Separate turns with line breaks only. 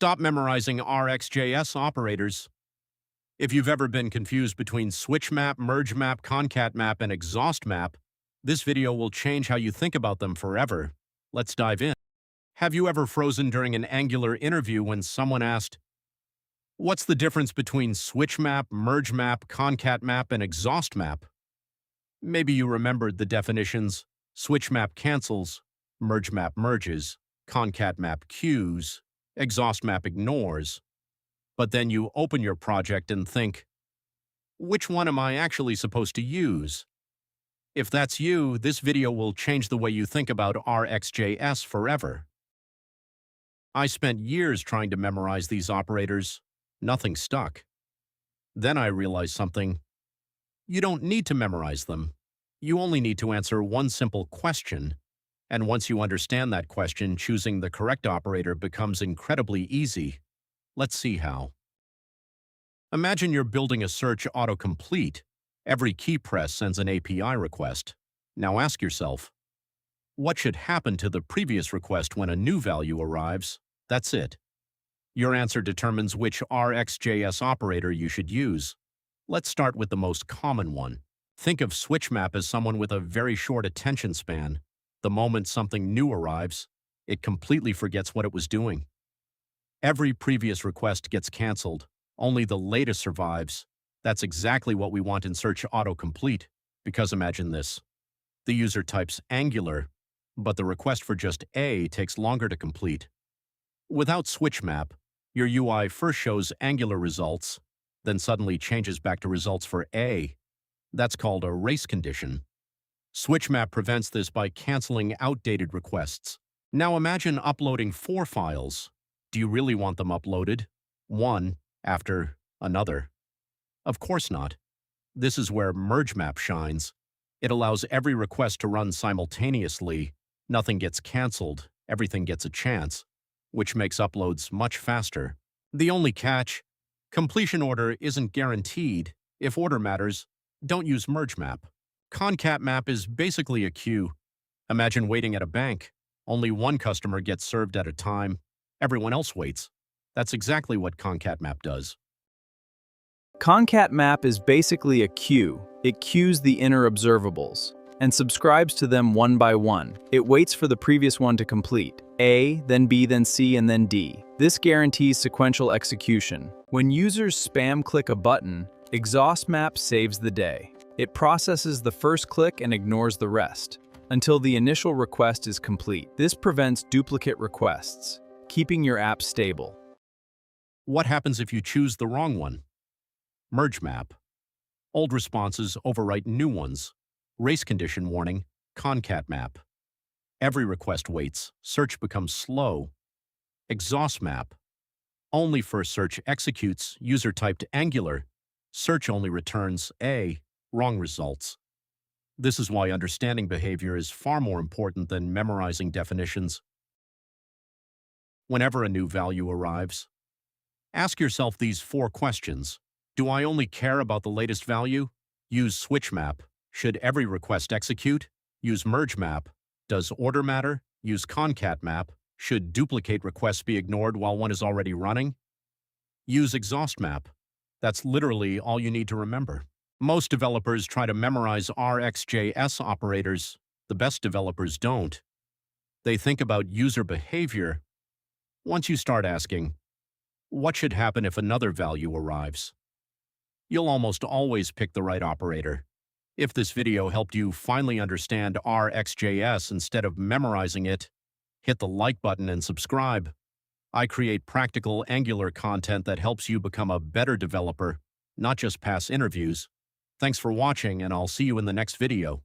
Stop memorizing RxJS operators. If you've ever been confused between switchMap, mergeMap, concatMap, and exhaustMap, this video will change how you think about them forever. Let's dive in. Have you ever frozen during an Angular interview when someone asked, "What's the difference between switchMap, mergeMap, concatMap, and exhaustMap?" Maybe you remembered the definitions: switchMap cancels, mergeMap merges, concatMap queues, exhaustMap ignores. But then you open your project and think, which one am I actually supposed to use? If that's you, this video will change the way you think about RxJS forever. I spent years trying to memorize these operators. Nothing stuck. Then I realized something. You don't need to memorize them. You only need to answer one simple question. And once you understand that question, choosing the correct operator becomes incredibly easy. Let's see how. Imagine you're building a search autocomplete. Every key press sends an API request. Now ask yourself, what should happen to the previous request when a new value arrives? That's it. Your answer determines which RxJS operator you should use. Let's start with the most common one. Think of switchMap as someone with a very short attention span. The moment something new arrives, it completely forgets what it was doing. Every previous request gets canceled. Only the latest survives. That's exactly what we want in search autocomplete, because imagine this. The user types Angular, but the request for just A takes longer to complete. Without switchMap, your UI first shows Angular results, then suddenly changes back to results for A. That's called a race condition. switchMap prevents this by canceling outdated requests. Now imagine uploading 4 files. Do you really want them uploaded, one after another? Of course not. This is where mergeMap shines. It allows every request to run simultaneously. Nothing gets canceled, everything gets a chance, which makes uploads much faster. The only catch: completion order isn't guaranteed. If order matters, don't use mergeMap. concatMap is basically a queue. Imagine waiting at a bank. Only one customer gets served at a time. Everyone else waits. That's exactly what concatMap does.
concatMap is basically a queue. It queues the inner observables and subscribes to them one by one. It waits for the previous one to complete. A, then B, then C, and then D. This guarantees sequential execution. When users spam click a button, exhaustMap saves the day. It processes the first click and ignores the rest until the initial request is complete. This prevents duplicate requests, keeping your app stable.
What happens if you choose the wrong one? mergeMap. Old responses overwrite new ones. Race condition warning, concatMap. Every request waits. Search becomes slow. exhaustMap. Only first search executes. User typed Angular. Search only returns A. Wrong results. This is why understanding behavior is far more important than memorizing definitions. Whenever a new value arrives, ask yourself these 4 questions. Do I only care about the latest value? Use switchMap. Should every request execute? Use mergeMap. Does order matter? Use concatMap. Should duplicate requests be ignored while one is already running? Use exhaustMap. That's literally all you need to remember. Most developers try to memorize RxJS operators. The best developers don't. They think about user behavior. Once you start asking, what should happen if another value arrives? You'll almost always pick the right operator. If this video helped you finally understand RxJS instead of memorizing it, hit the like button and subscribe. I create practical Angular content that helps you become a better developer, not just pass interviews. Thanks for watching, and I'll see you in the next video.